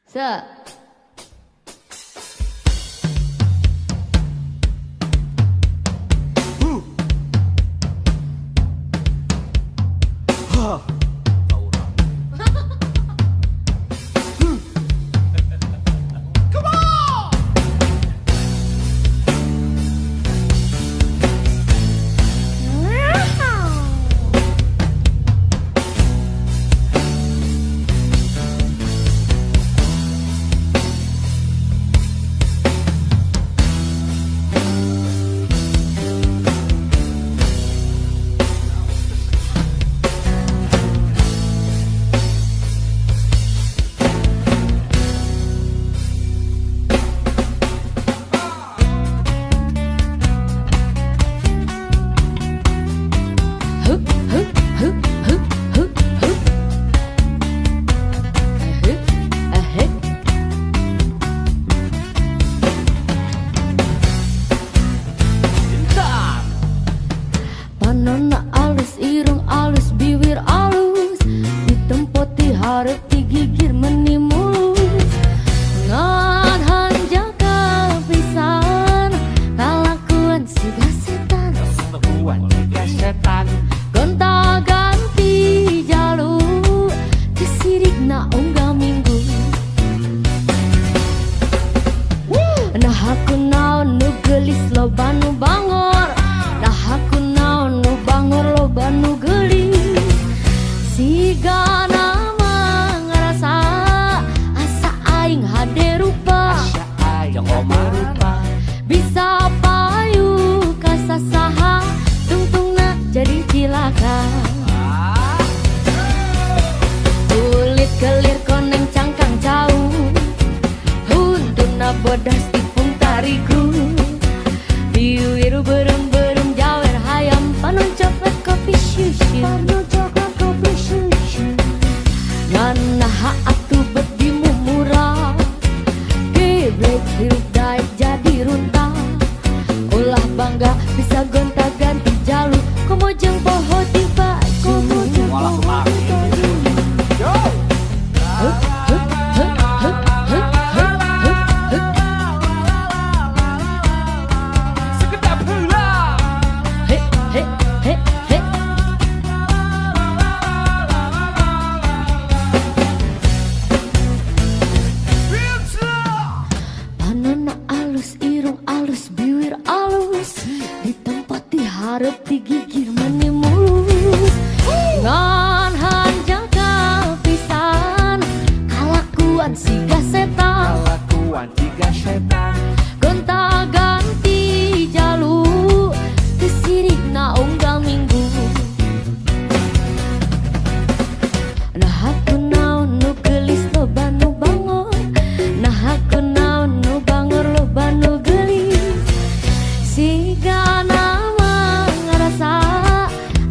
Se. Panonna alus, irung alus, bibir alus, ditempoti harap digigir menimulus. Ngan hanjaka pisan, kalakuan siga setan. Kelakuan jika setan. Gonta ganti jalur, kesirik na unggah minggu. Nah aku naon nu gelis loba nu bangor. Nah aku naon nu bangor loba nu gelis. Siga nama ngerasa asa aing hade rupa. Asya ayang oma rupa. Bisa payu kasasaha tungtungna jadi cilaka. Kulit kelir koneng cangkang jauh, huntuna bodas tipung tariku. Biru berem-berem jawer hayam panon coklat kopi syusyu. Nganaha atuh bedimu murah, geblek hirup daek jadi runtah. Ulah bangga bisa gonta ganti jalur, komojeng poho di baju. Walah kemari. Yo. Sekedap heula. He he he he. Panonna alus, irung alus, bibir alus, ditempati harap digigir menimulus. Ngan hanjaka pisan, kalakuan siga setan. Kelakuan jika setan. Gonta ganti jalur, kesirik na unggal minggu. Nah aku naon nu gelis loba nu bangor. Nah aku naon nu bangor loba nu gelis. Siga nama ngerasa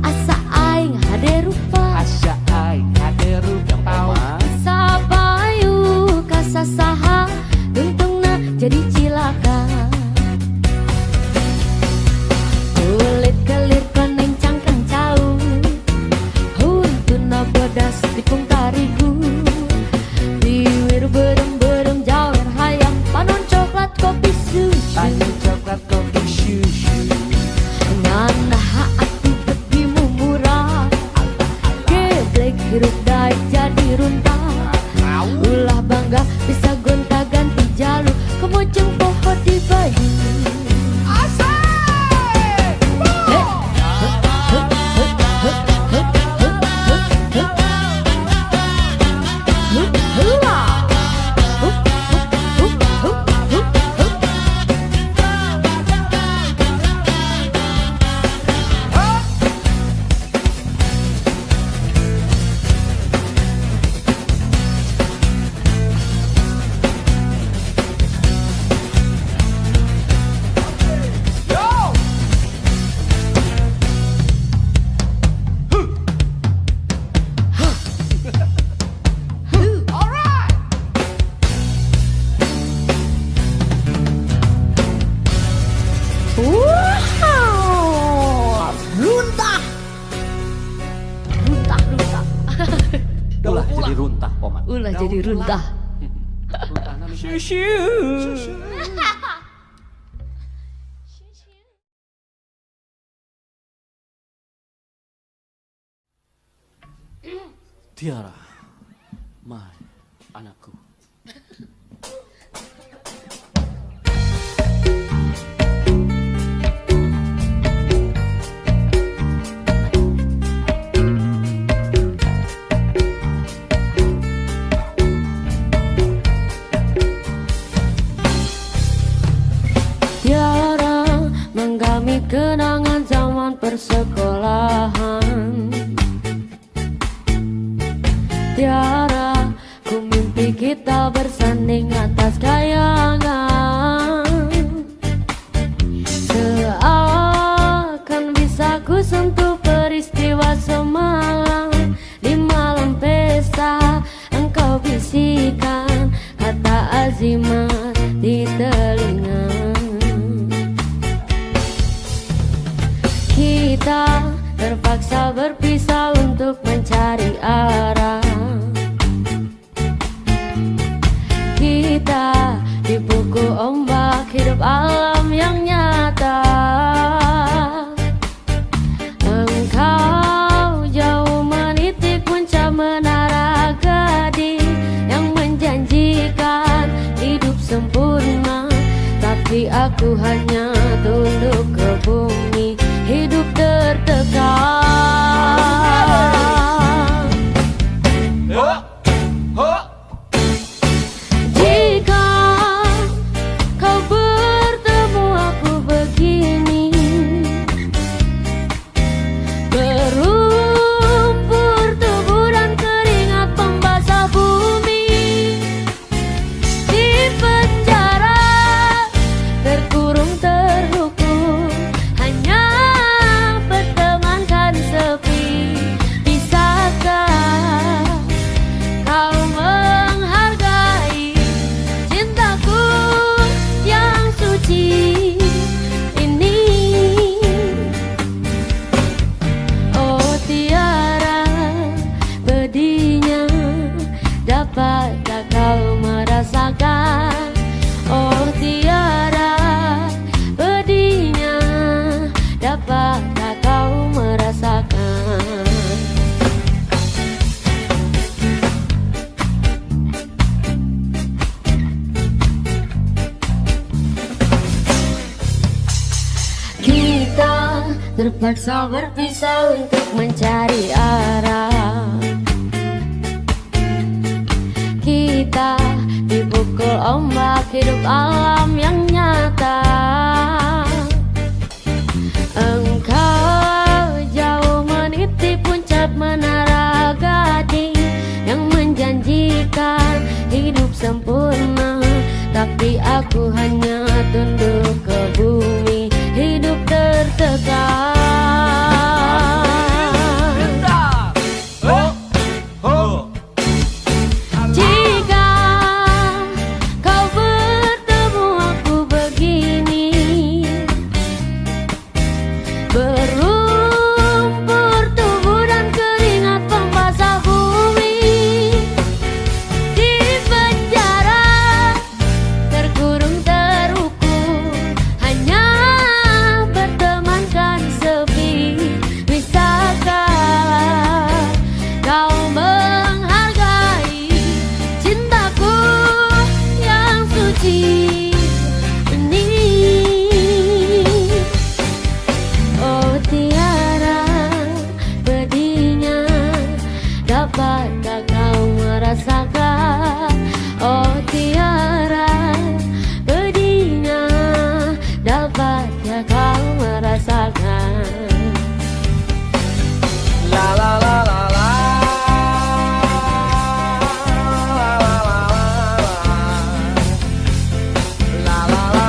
asa aing hade rupa. Asya ayang hade rupa. Bisa payu kasasaha tungtungna jadi cilaka. Kulit kelir koneng cangkang jauh, huntuna bodas tipung tarigu. Bibir berem-berem jawer hayam panon coklat kopi susu. Panon coklat kopi syusyu. Nganaha atuh bedimu murah, geblek hirup daek jadi runtah. Ulah bangga bisa gonta ganti jalur, kemojeng poho di bayu. Wow, runtah, runtah, runtah. Ulah jadi runtah, Poman. Ulah jadi runtah. Tiara, mari anakku. Tiara menggami kenangan zaman persekolahan. Tiara, ku mimpi kita bersanding atas kayangan. Seakan bisa ku sentuh peristiwa semalam. Di malam pesta engkau bisikan kata azimat di telinga. Kita terpaksa berpisah untuk mencari arah. Kita dipukul ombak hidup alam yang nyata. Engkau jauh menitik puncak menara gading yang menjanjikan hidup sempurna, tapi aku hanya tunduk ke bumi, hidup tertekan. Jika kau bertemu aku begini, berumpur tubuh dan keringat pembasah bumi, di penjara terkurung terhukum, hanya bertemankan sepi. Bisakah kau menghargai cintaku yang suci ini? Oh Tiara, bedinya dapatkah kau merasakan? Oh Tiara, bedinya dapatkah kau merasakan? Kita terpaksa berpisah untuk mencari arah. Kita dipukul ombak hidup alam yang nyata. Engkau jauh meniti puncak menara gading yang menjanjikan hidup sempurna, tapi aku hanya tunduk ke bumi, hidup tertekan. Jika kau bertemu aku begini, berumpur tubuh dan keringat pembasah bumi, di penjara terkurung terhukum, hanya bertemankan sepi. Bisakah kau menghargai cintaku yang suci ini? Oh Tiara, bedinya dapatkah kau merasakan? Oh Tiara, bedinya dapatkah kau merasakan? La la la la la. La la la la la. La la la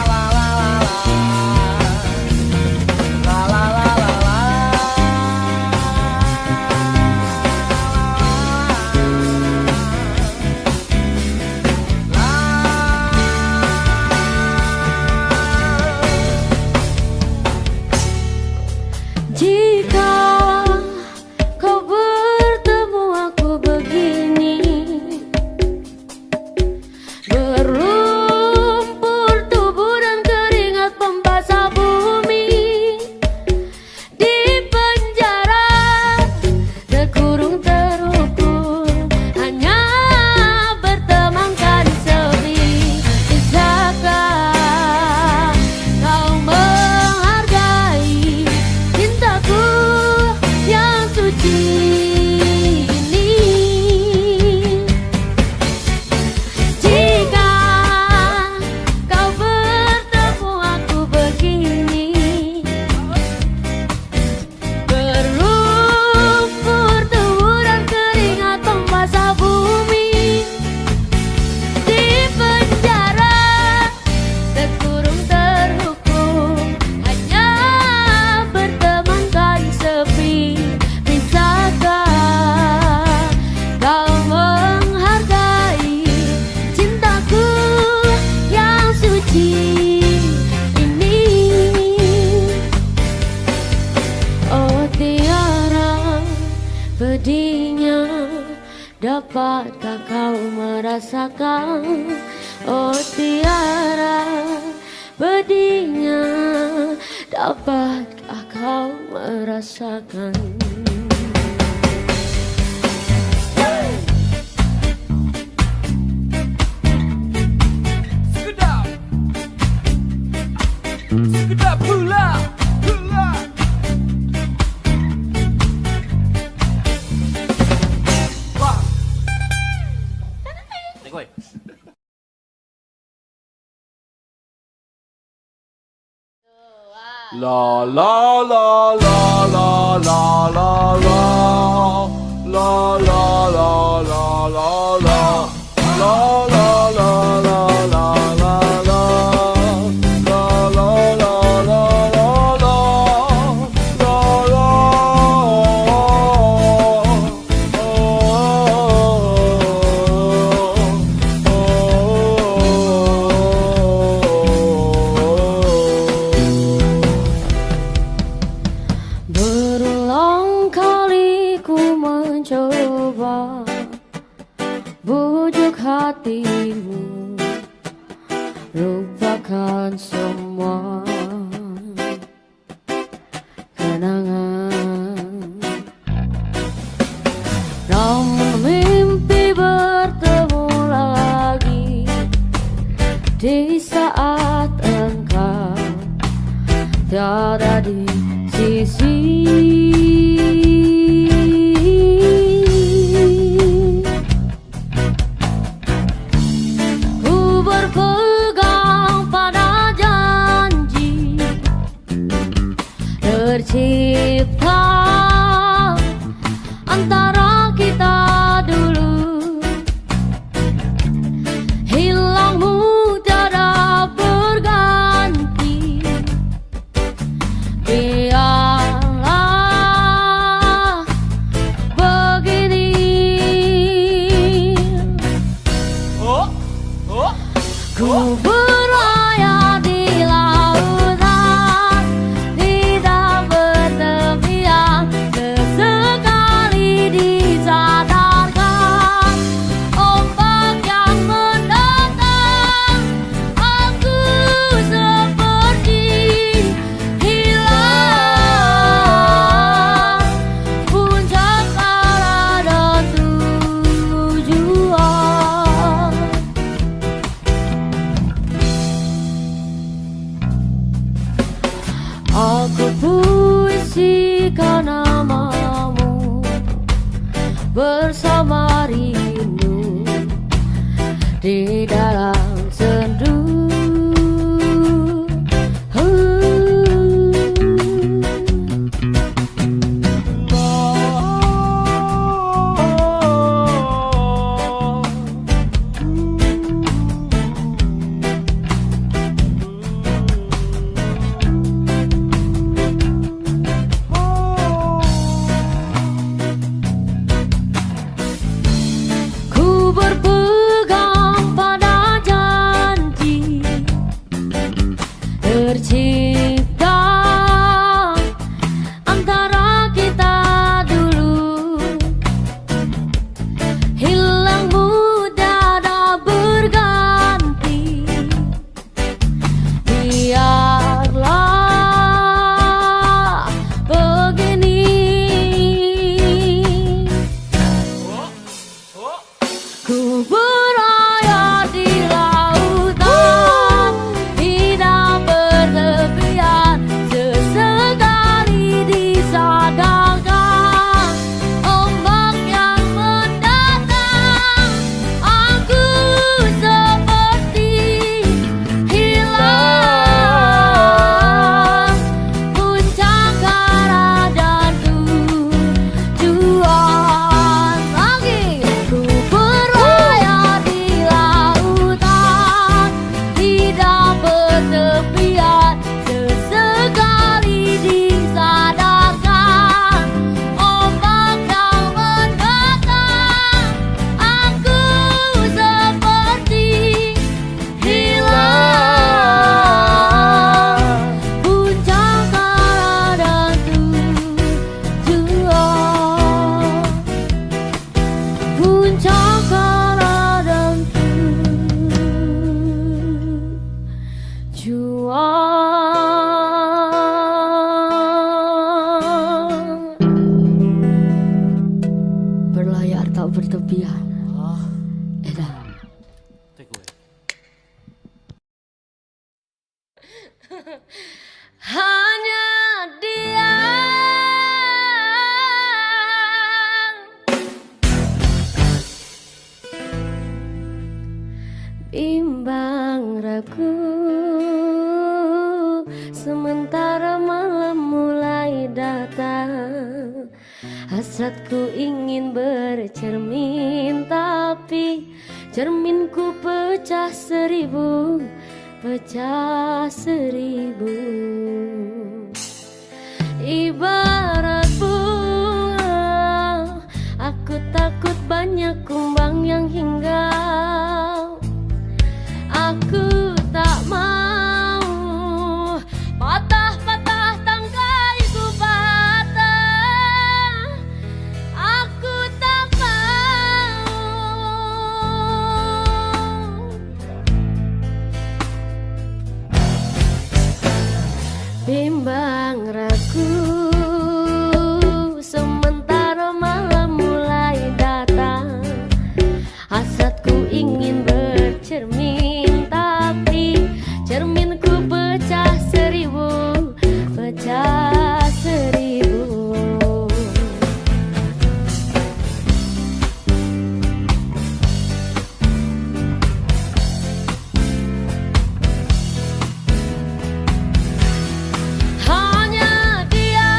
la la. La la la la la. Pedihnya, dapatkah kau merasakan? Oh tiara, pedihnya, dapatkah kau merasakan? Sekedar pula. Woi. La la la la la la la la la la la la la la la Berulang kali ku mencoba bujuk hatimu, lupakan semua kenangan. Namun mimpi bertemu lagi di saat engkau tiada di sisi. Ku berpegang pada janji tercipta antara kita dulu. Hilangmu tiada berganti, biarlah begini. Ku berlayar di lautan, tidak bertepian. Sesekali disadarkan ombak yang mendatang, aku seperti hilang puncak arah dan tujuan. Aku puisikan namamu bersama rindu di dalam sendu. Ku berpegang pada bertepian. Edah. Hanya dia bimbang ragu, sementara malam mulai datang. Hasratku ingin bercermin, tapi cerminku pecah seribu, pecah seribu. Ibarat bunga, aku takut banyak kumbang yang hinggap. Aku tak mau patah-patah tangkaiku patah. Aku tak mau. Bimbang ragu, sementara malam mulai datang. Hasratku ingin bercermin, tapi cerminku pecah seribu, pecah seribu. Hanya dia,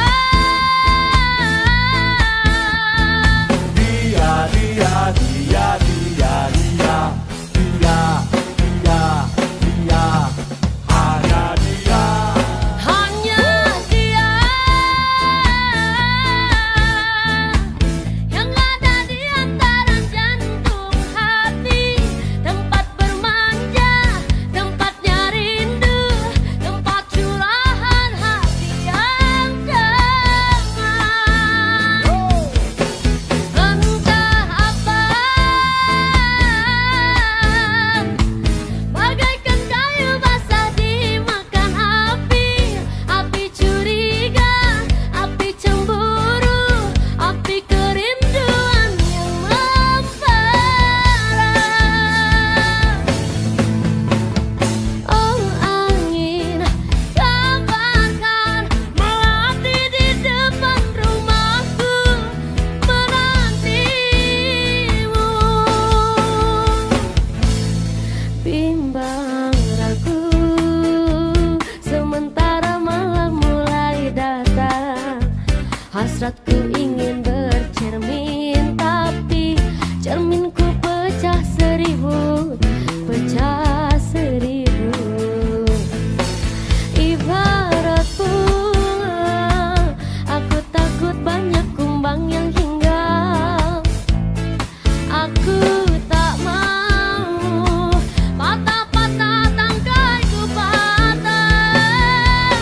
Dia, dia, dia, dia, dia, dia, dia, dia, hanya dia. hanya dia yang ada di antara jantung hati, tempat bermanja, tempatnya rindu, tempat curahan hati yang damai. Entah apa, bagaikan kayu basah dimakan api, api curiga, api cemburu, api kerinduan yang membara. Oh angin, kabarkan melati di depan rumahku, menantimu. Bimbang ragu, sementara malam mulai datang. Hasratku ingin bercermin, tapi cerminku pecah seribu, pecah seribu. Ibarat bunga, aku takut banyak kumbang yang hinggap. Aku tak mau patah-patah tangkaiku patah.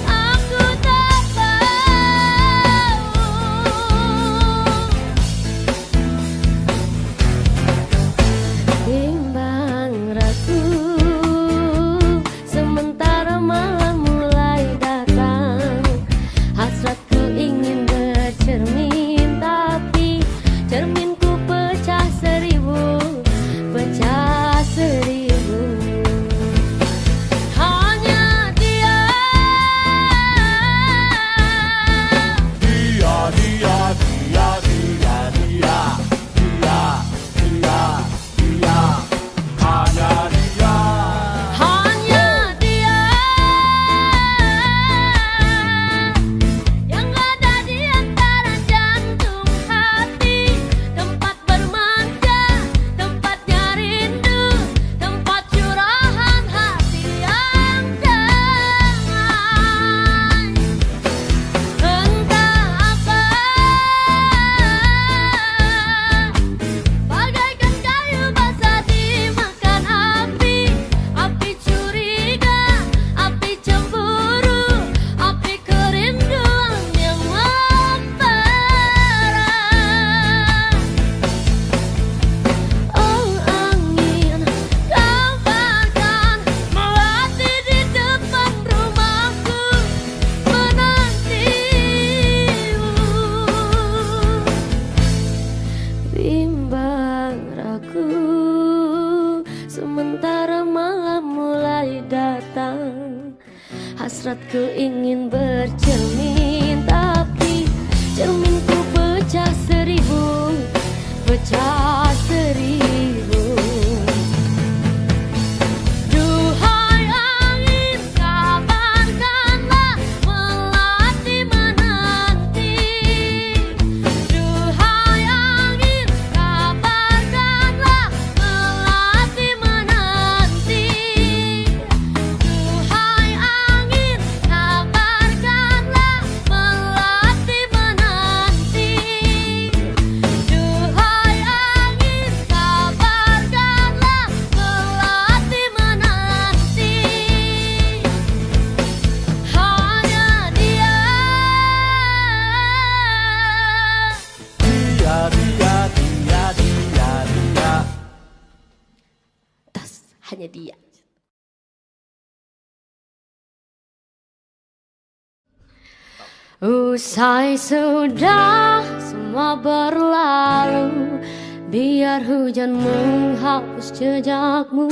Aku tak mau. Ku ingin bercermin, tapi cerminku pecah seribu, pecah seribu. Duhai angin, kabarkanlah melati menanti. Duhai angin, kabarkanlah melati menanti. Duhai angin, kabarkanlah melati menanti. Duhai angin, kabarkanlah melati menanti. Hanya dia. Dia. Tas, hanya dia. Usai sudah semua berlalu, biar hujan menghapus jejakmu.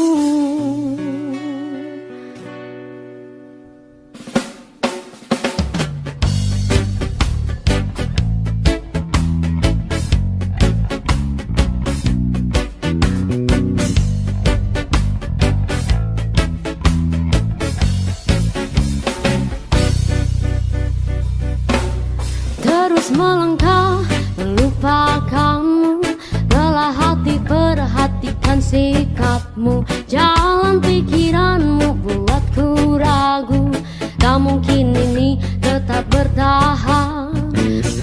Terus melangkah melupakanmu, lelah hati perhatikan sikapmu. Jalan pikiranmu buatku ragu, tak mungkin ini tetap bertahan.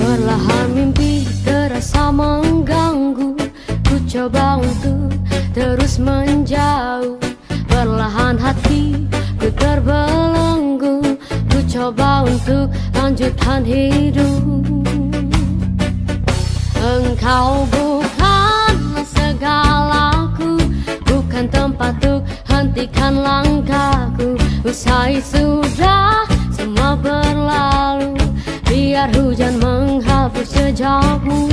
Perlahan mimpi terasa mengganggu, ku coba untuk terus menjauh. Perlahan hati ku terbelenggu, ku coba untuk lanjutkan hidup. Engkau bukanlah segalaku, bukan tempat untuk hentikan langkahku. Usai sudah semua berlalu, biar hujan menghapus jejakmu.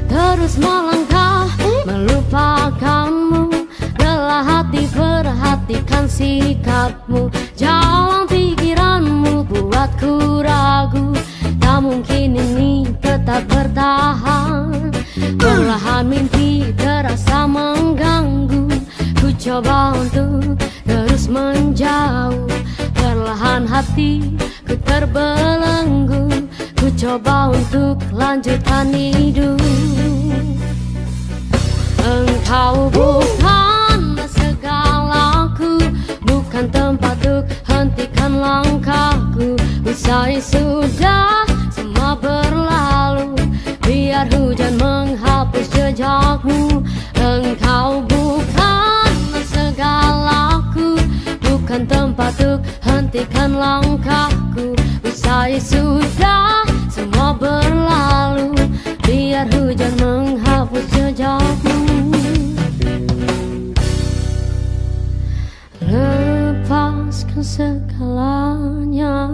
Terus melangkah melupakanmu, lelah hati perhatikan sikapmu. Jalan pikiranmu buatku ragu, tak mungkin ini tetap bertahan. Perlahan mimpi terasa mengganggu, ku coba untuk terus menjauh. Perlahan hati ku terbelenggu, ku coba untuk lanjutkan hidup. Engkau bukanlah segalaku, bukan tempat untuk hentikan langkahku. Usai sudah semua berlalu, biar hujan menghapus jejakmu. Engkau bukanlah segalaku, bukan tempat untuk hentikan langkahku. Usai sudah semua berlalu, biar hujan menghapus jejakmu. Lepaskan segalanya,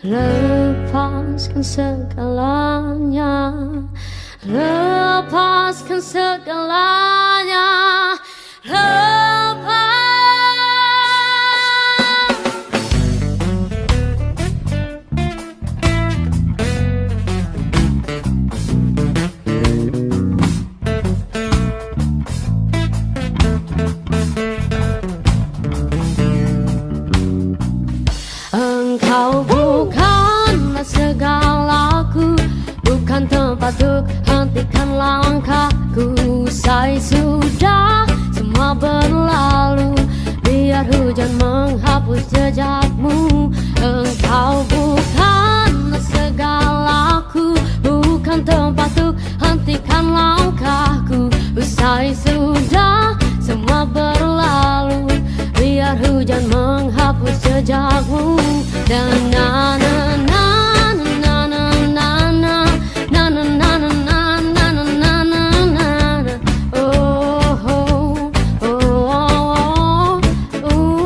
lepaskan segalanya, lepaskan segalanya, lepas. Engkau bukanlah segalaku, bukan tempat untuk hentikan langkahku. Usai sudah semua berlalu, biar hujan menghapus jejakmu. Engkau bukanlah segalaku, bukan tempat untuk hentikan langkahku. Usai sudah semua berlalu, biar hujan menghapus jejakmu. Dan na na na na na na na na na na na na na na na na. Oh oh oh oh.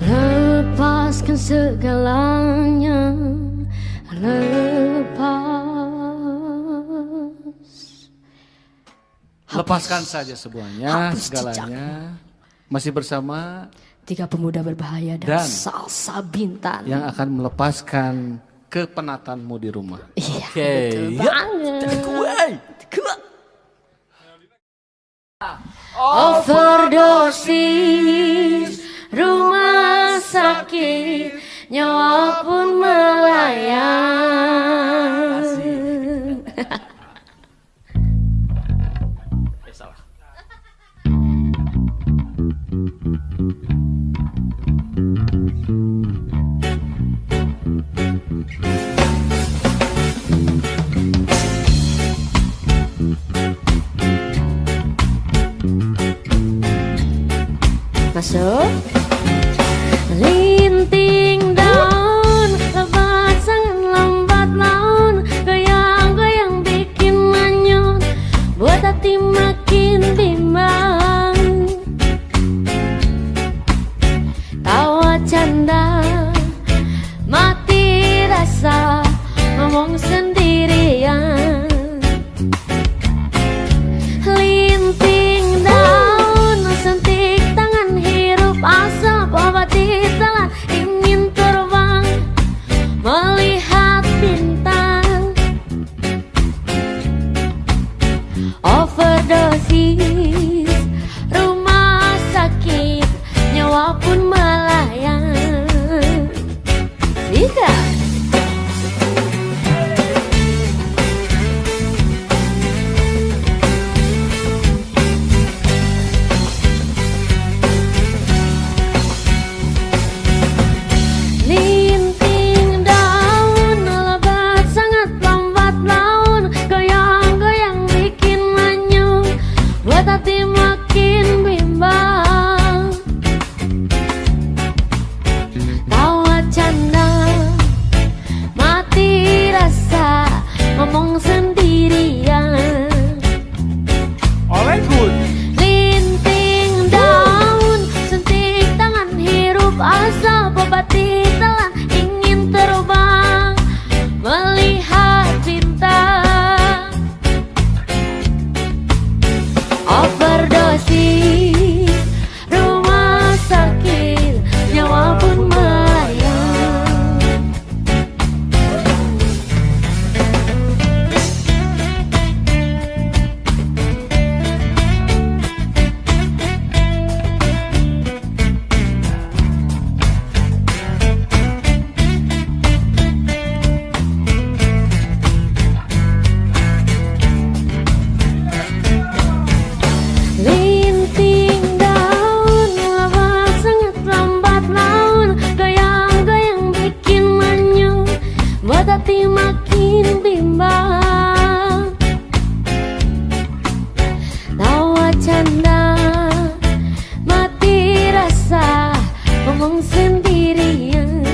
Lepaskan segalanya, lepas. lepaskan saja semuanya, Hapus segalanya. Masih bersama 3 pemuda berbahaya dan Salsa Bintan yang akan melepaskan kepenatanmu di rumah. Iya, Oke. betul banget. Overdosis, rumah sakit, nyawa pun melayang. Salah. Masuk. Linting daun, lebat sangat lambat laun, goyang-goyang bikin manyun, buat hati makin bimbang. Tawa canda, mati rasa, ngomong sendirian. Linting daun, sentik tangan, hirup asap, obat ditelan, ingin terbang melihat bintang. Overdosis, rumah sakit, nyawa pun melayang. Tidak. Linting daun, lebat sangat lambat laun, goyang-goyang bikin manyun, buat hati makin bimbang. Tawa canda, mati rasa, ngomong sendirian. Oleh good. Linting daun, sentik tangan, hirup asap, obat ditelan, ingin terbang melihat bintang. Overdosis, rumah sakit, nyawa pun melayang. Linting daun, lebat sangat lambat laun, goyang-goyang bikin manyun, buat hati makin bimbang. Tawa canda, mati rasa, ngomong sendirian.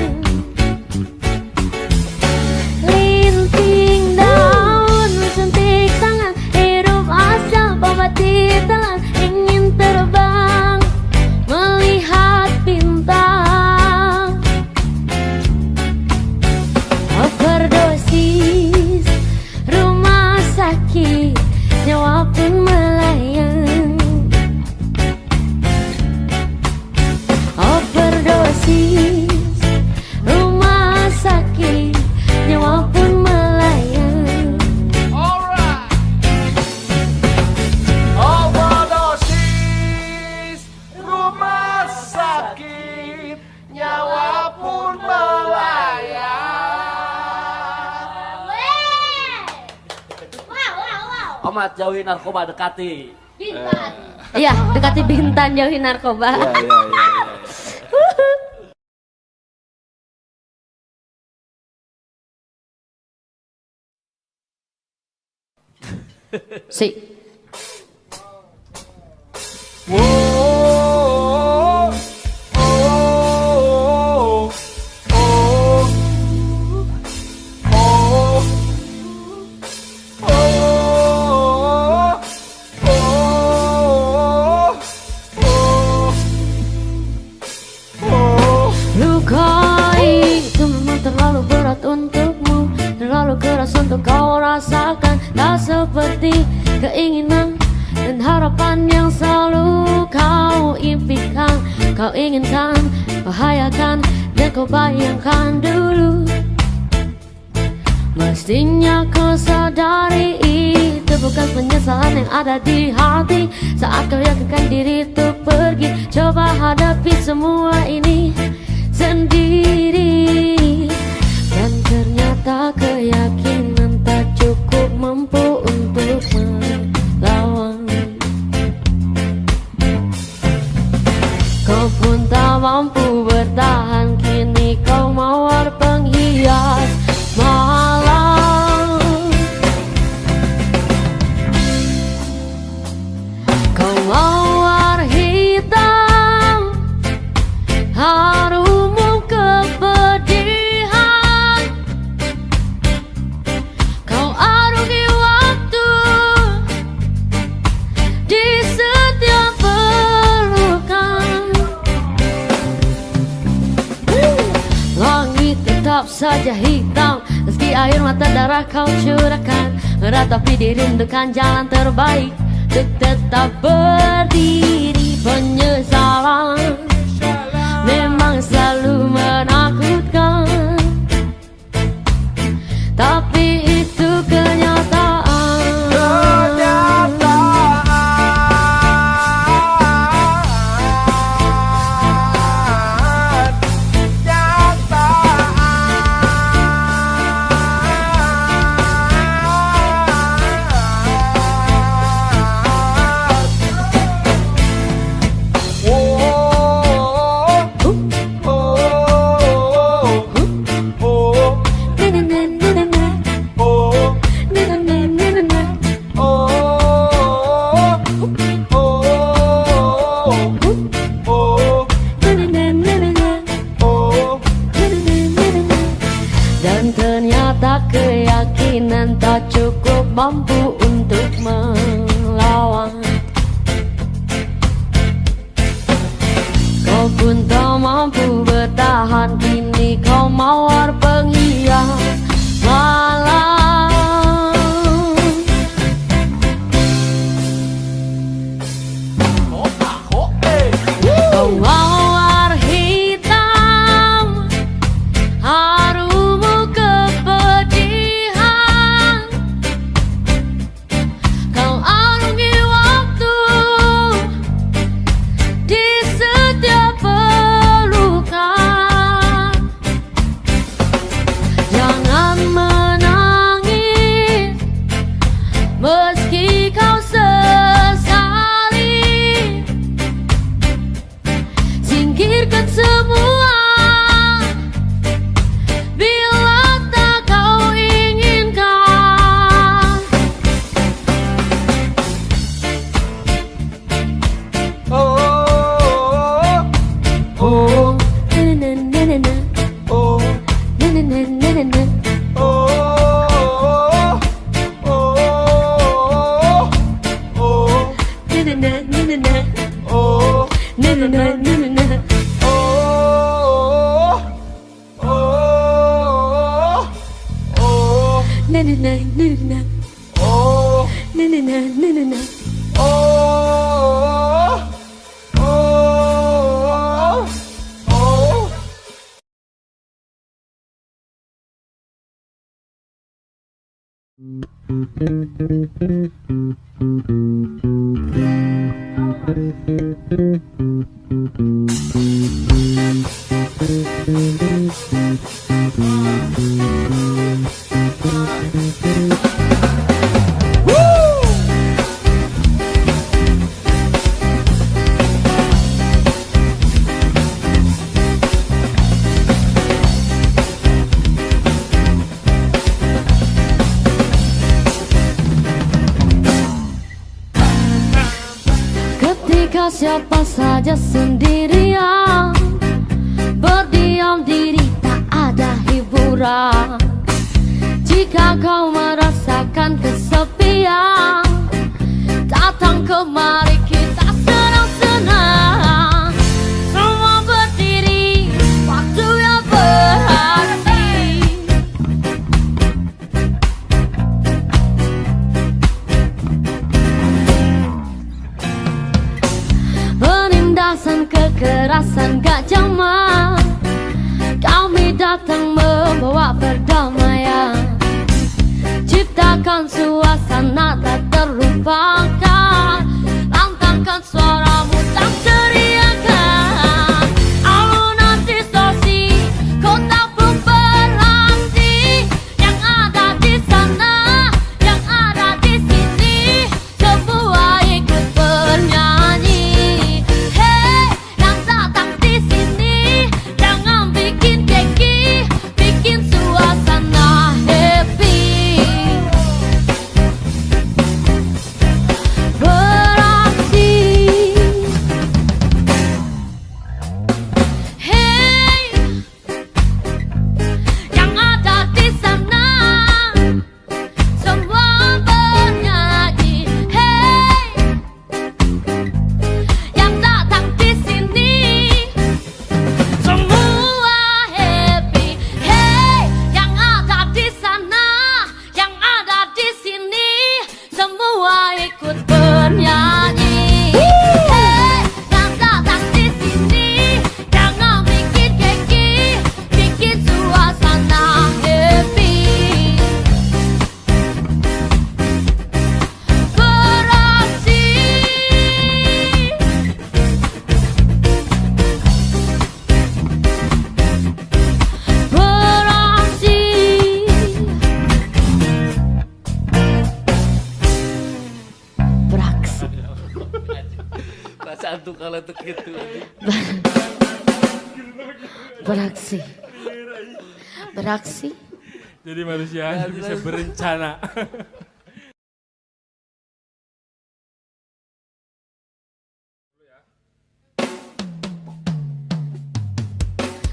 Linting daun, sentik tangan, hirup asap, obat ditelan, ingin terbang melihat bintang. Overdosis, rumah sakit, nyawa pun melayang. Overdosis, rumah sakit, nyawa pun melayang. Alright. Overdosis, rumah sakit, nyawa pun melayang. Amat jauhi narkoba, dekati. Iya, dekati Bintan, jauhi narkoba. Si. Whoa, oh, oh, oh, oh, Luka itu memang terlalu berat untukmu, terlalu keras untuk kau rasakan. Tak seperti keinginan dan harapan yang selalu kau impikan, kau inginkan, bahayakan, dan kau bayangkan dulu. Mestinya kau sadari itu bukan penyesalan yang ada di hati saat kau yakinkan diri untuk pergi. Coba hadapi semua ini sendiri, dan ternyata keyakinan tak cukup mampu untuk melawan. Kau pun tak mampu bertahan, kini kau mawar penghias malam. Kau mawar hitam, harummu kepedihan. Kau arungi waktu di setiap pelukan. Langit tetap saja hitam, meski air mata darah kau curahkan, meratapi dirindukan jalan terbaik untuk tetap berdiri. Penyesalan memang selalu menakutkan, tapi itu kenyataan. Dan ternyata keyakinan tak cukup mampu untuk melawan. Kau pun tak mampu bertahan, kini kau mawar penghias malam. Kau mawar hitam, harummu kepedihan. Kau arungi waktu di setiap pelukan. Jangan menangis meski kau sesali, singkirkan semua bila tak kau inginkan. Oh, na na na na na. Na na na na na na. Na na na na na na. Na na na na na na. Na na na na na. Na na na na na na. Ketika siapa saja sendirian, berdiam diri tak ada hiburan. Jika kau merasakan kesepian, datang kemari kita senang-senang. Semua berdiri, waktu yang berhenti. alasan gak jamak, kami datang membawa perdamaian, ciptakan suasana tak terlupakan, lantangkan suaramu tak teriakan. Alunan distorsi kota pun berhenti, yang ada di sana, yang ada di sini, semua ikut bernyanyi. Hey, yang datang di sini, jangan bikin keki, bikin suasana happy. Beraksi, hey, yang ada di sana, semua bernyanyi. Hey, yang datang di sini, semua happy. Hey, yang ada di sana, yang ada di sini, semua ikut bernyanyi. Hey, yang datang di sini, jangan bikin keki, bikin suasana happy. Beraksi, beraksi. Beraksi. Perasaan tuh kalau tuh gitu. Beraksi. Beraksi. Jadi manusia bisa berencana.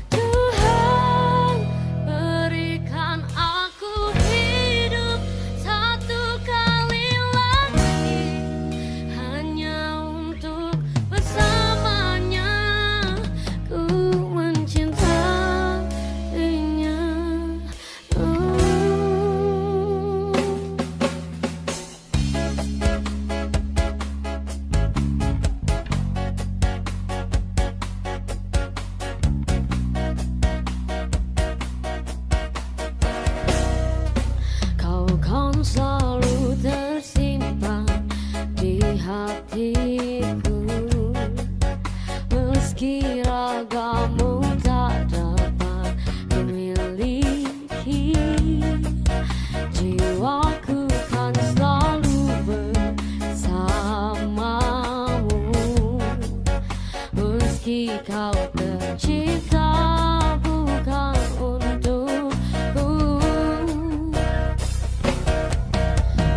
Tuhan, berikan aku hidup satu kali lagi, hanya untuk bersamanya, ku mencintainya. Kau kan selalu tersimpan di hatiku, meski ragamu tak dapat kumiliki. Jiwaku kan selalu bersamamu, meski kau tercipta bukan untukku.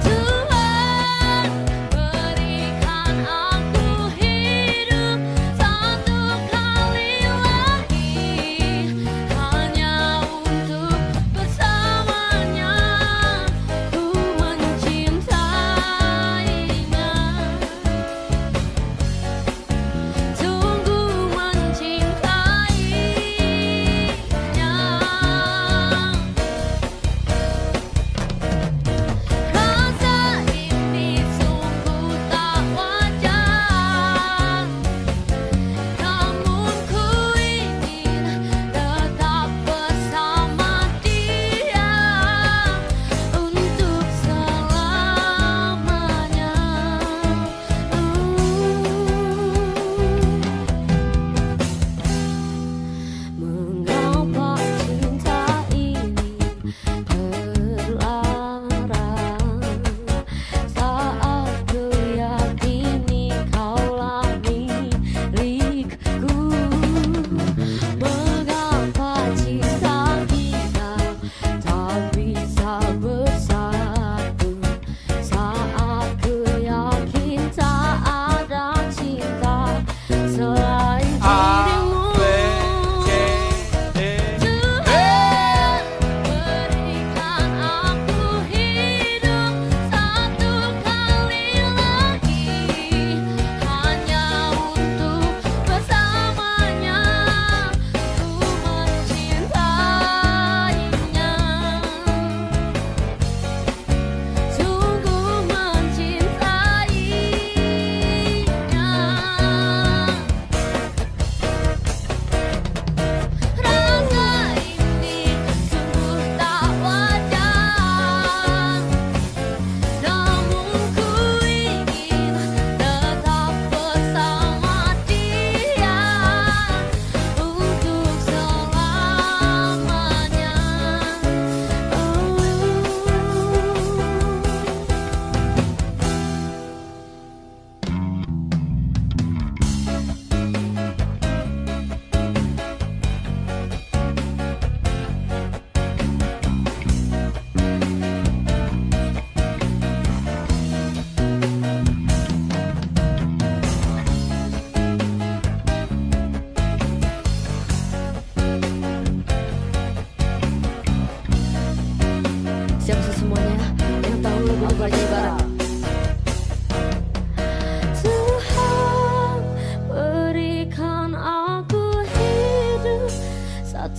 Tuhan, berikan aku hidup satu kali lagi, hanya untuk bersamanya, ku mencintainya. Sungguh mencintai.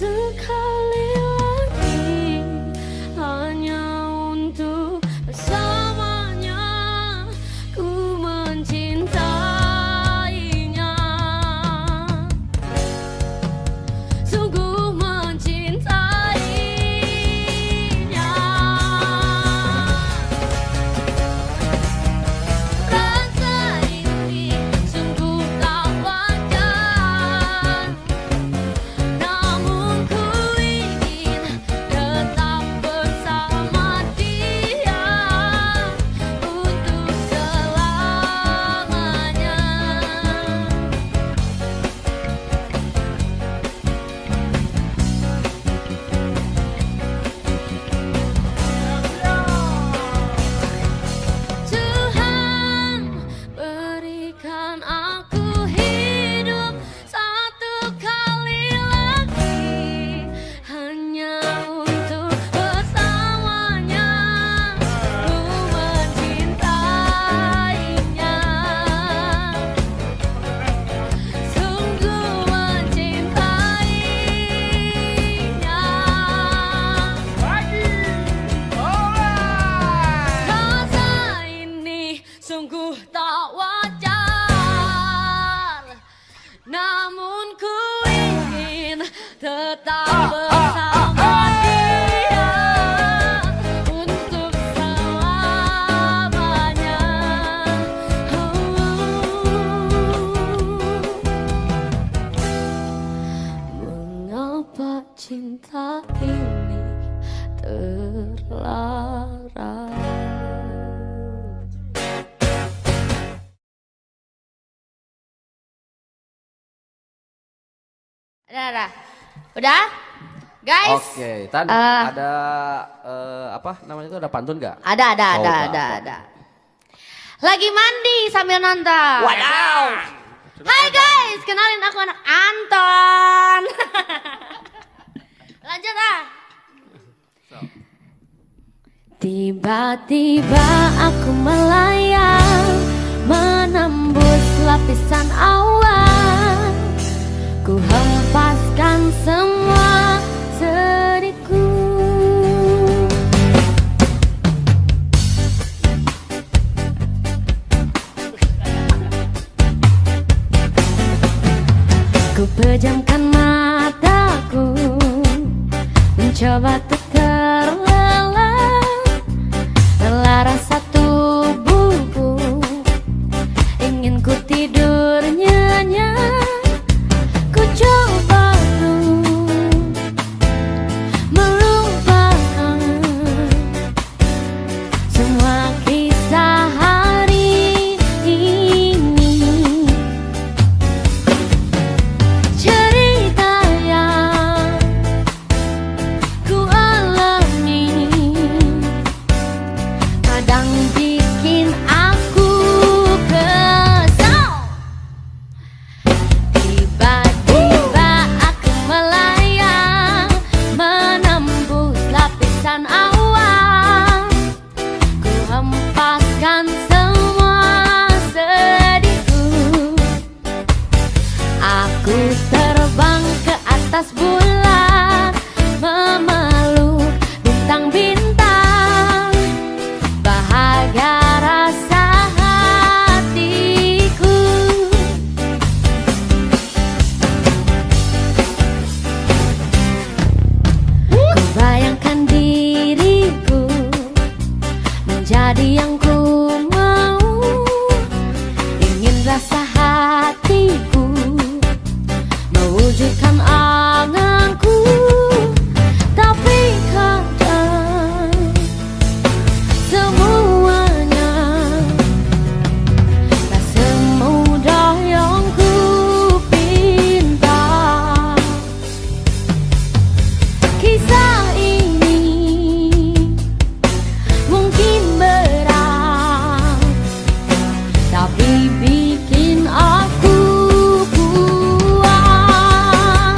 sekali lagi, hanya untuk bersamanya ku mencintainya, sungguh mencintainya. Rasa ini sungguh tak wajar, namun ku ingin tetap bersama dia untuk selamanya. Tuhan, berikan aku hidup satu kali lagi, hanya untuk bersamanya ku mencintainya, sungguh mencintainya. Rasa ini sungguh tak wajar, namun ku ingin tetap bersama dia untuk selamanya. Mengapa cinta ini terlarang? Udah? Guys? Oke, Tan, Eh. ada apa namanya itu, ada pantun nggak? Ada. Oh, ada. Lagi mandi sambil nonton. Wadaw! Hai guys, kenalin aku anak Anton. Lanjut ah. Tiba-tiba aku melayang, menembus lapisan awan. Ku hempaskan semua sedihku. Ku pejamkan mataku, mencoba untuk terlelap, lelah rasa tubuhku, ingin ku tidur nyenyak. Ku coba untuk melupakan semua kisah hari ini. Cerita yang ku alami kadang bikin aku kesal. Tiba-tiba aku melayang, menembus lapisan awan. Ku hempaskan semua sedihku. Aku terbang ke atas bulan, memeluk bintang-bintang. Bahagia rasa hatiku. Ku bayangkan diriku menjadi yang ku mau, ingin rasa hatiku mewujudkan anganku. Tapi kadang semuanya tak semudah yang ku pinta. Kisah ini mungkin berat, tapi bikin aku kuat.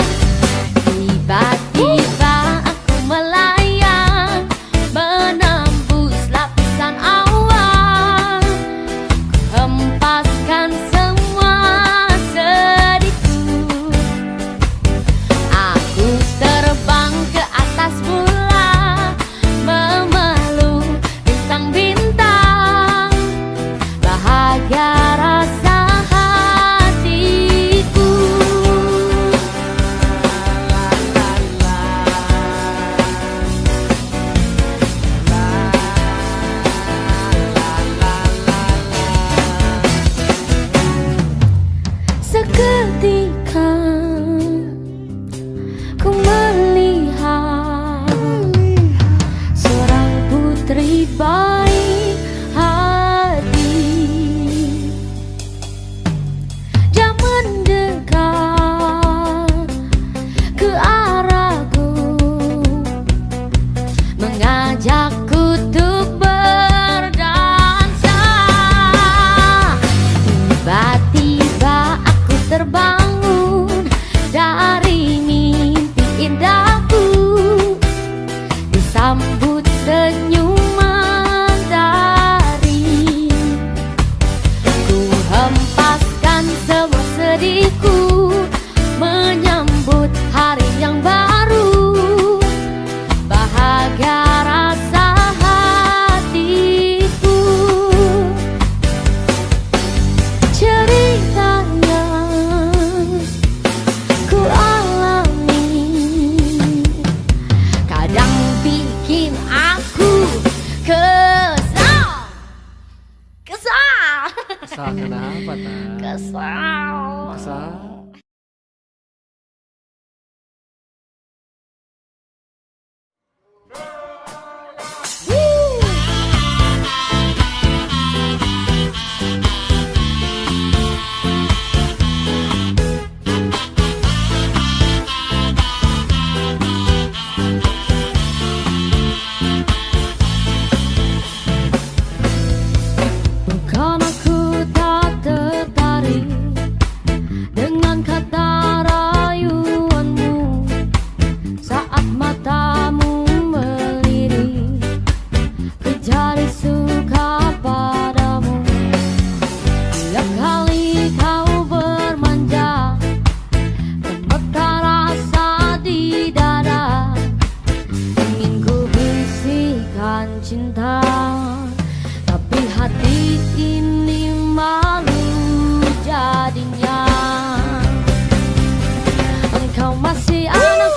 Engkau masih anak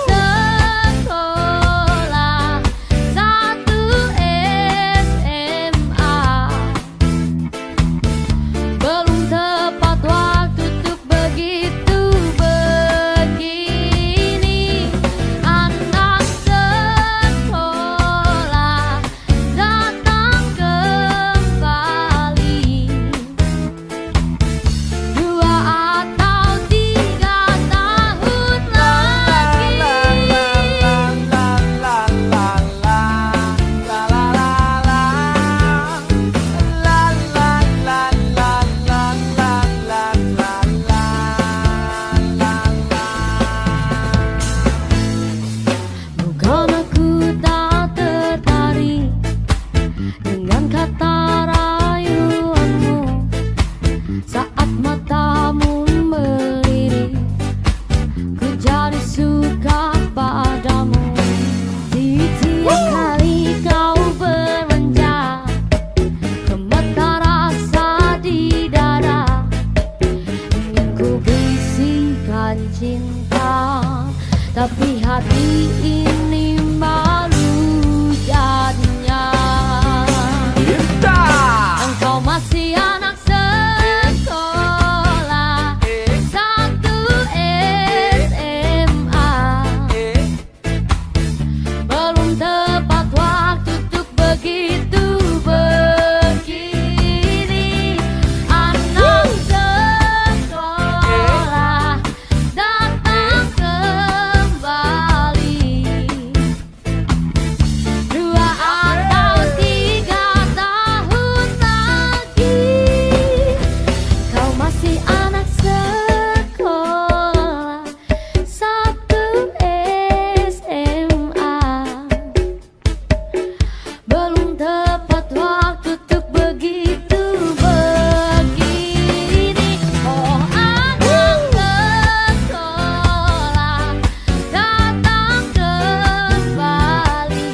sekolah satu SMA. Belum tepat waktu untuk begitu begini. Anak sekolah datang kembali 2 atau 3 tahun bukan aku tak tertarik dengan kata rayuanmu saat matamu melirik, ku jadi suka padamu. Tiap kali kau beranjak, gemetar rasa di dada, ingin ku bisikan cinta, tapi hati ini malu jadinya. Engkau masih anak sekolah satu SMA. Belum tepat waktu untuk begitu begini. Anak sekolah datang kembali 2 atau 3 tahun lagi. Kau masih anak sekolah satu SMA. Belum tepat waktu untuk begitu begini. Oh, anak sekolah datang kembali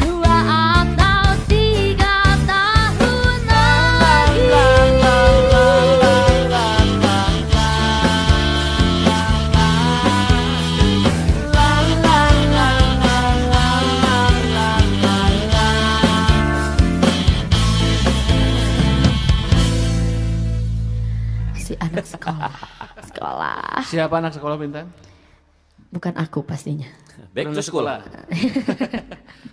2 atau 3 tahun lagi. Si anak sekolah. Siapa anak sekolah Bintang? Bukan aku pastinya. Back to school.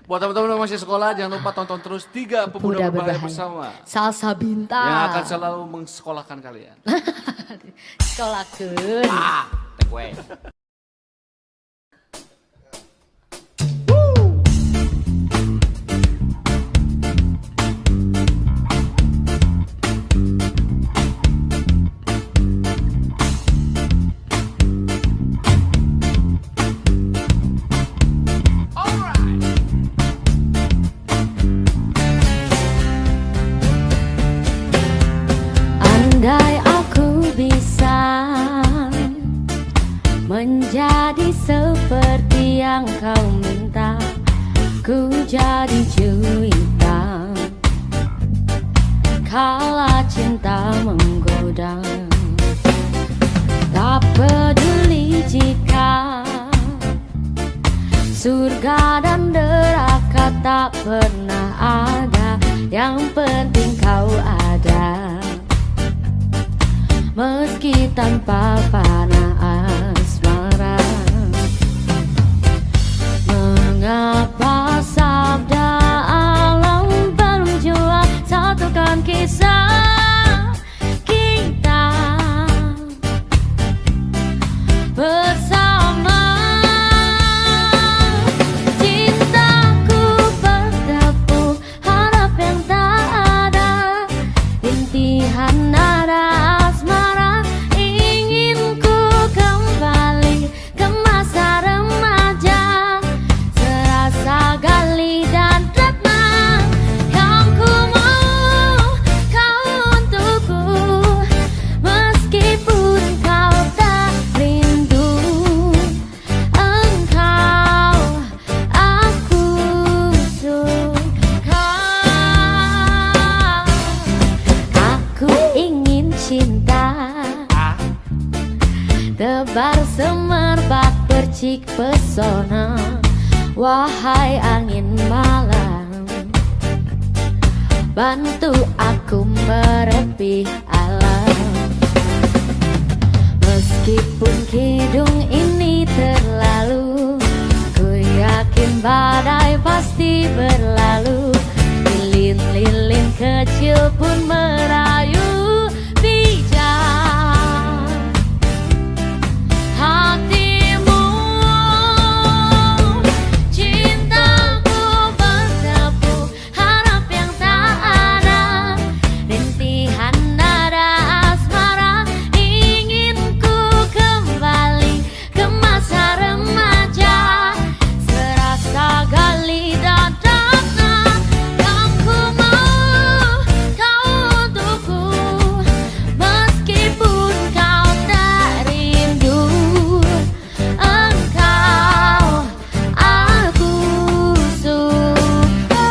Buat teman-teman yang masih sekolah, jangan lupa tonton terus 3 Pemuda Berbahaya bersama. Salsa Bintang. Yang akan selalu mengsekolahkan kalian. Sekolahkeun. Take away. Andai aku bisa menjadi seperti yang kau minta, ku jadi juwita kala cinta menggoda. Tak peduli jika surga dan neraka tak pernah ada, yang penting kau ada. Meski tanpa panah asmara, mengapa sabda alam berjuang satukan kisah kita bersama. Cintaku bertepuk harap yang tak ada, rintihan nada asmara ingin ku tebar semerbak percik pesona. Wahai angin malam, bantu aku merepi alam. Meskipun kidung ini terlalu, ku yakin badai pasti berlalu. Lilin-lilin kecil pun merayu bijak hatimu. Cintaku bertepuk harap yang tak ada, rintihan nada asmara. Ingin ku kembali ke masa remaja, serasa gali dadanya. Yang ku mau kau untukku, meskipun kau tak rindu. Engkau aku suka.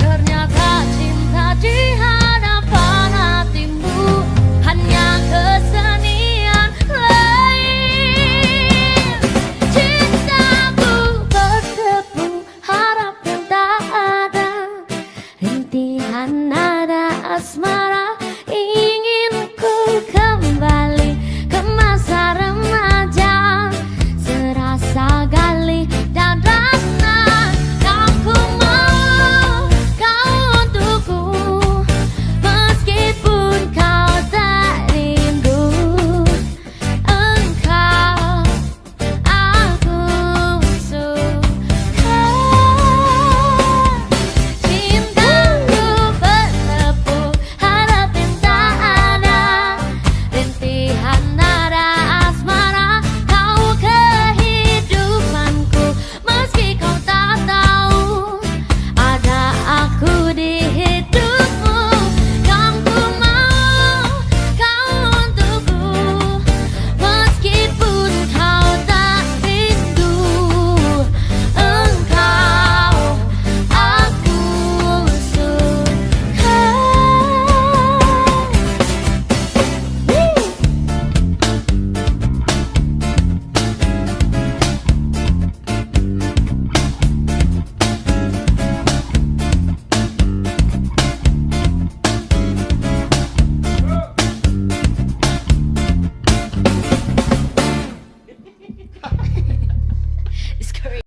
Ternyata cinta di hadapan hatimu hanya kesenian lain. Cintaku bertepuk harap yang tak ada, rintihan nada asmara.